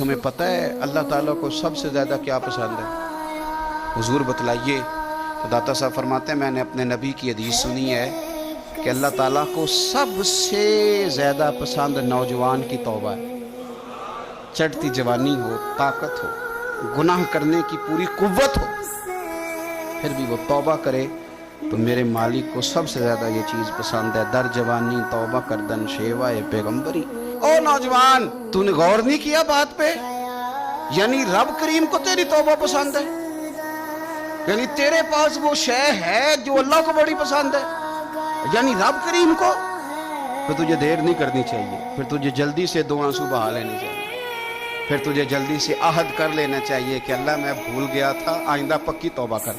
تمہیں پتہ ہے اللہ تعالیٰ کو سب سے زیادہ کیا پسند ہے؟ حضور بتلائیے۔ تو داتا صاحب فرماتے ہیں میں نے اپنے نبی کی حدیث سنی ہے کہ اللہ تعالیٰ کو سب سے زیادہ پسند نوجوان کی توبہ ہے۔ چڑھتی جوانی ہو، طاقت ہو، گناہ کرنے کی پوری قوت ہو، پھر بھی وہ توبہ کرے تو میرے مالک کو سب سے زیادہ یہ چیز پسند ہے۔ در جوانی توبہ کردن شیوائے پیغمبری۔ او نوجوان، تو نے غور نہیں کیا بات پہ؟ یعنی رب کریم کو تیری توبہ پسند ہے، یعنی تیرے پاس وہ شے ہے جو اللہ کو بڑی پسند ہے، یعنی رب کریم کو۔ پھر تجھے دیر نہیں کرنی چاہیے، پھر تجھے جلدی سے دو آنسو بہا لینے چاہیے، پھر تجھے جلدی سے عہد کر لینا چاہیے کہ اللہ میں بھول گیا تھا، آئندہ پکی توبہ کر۔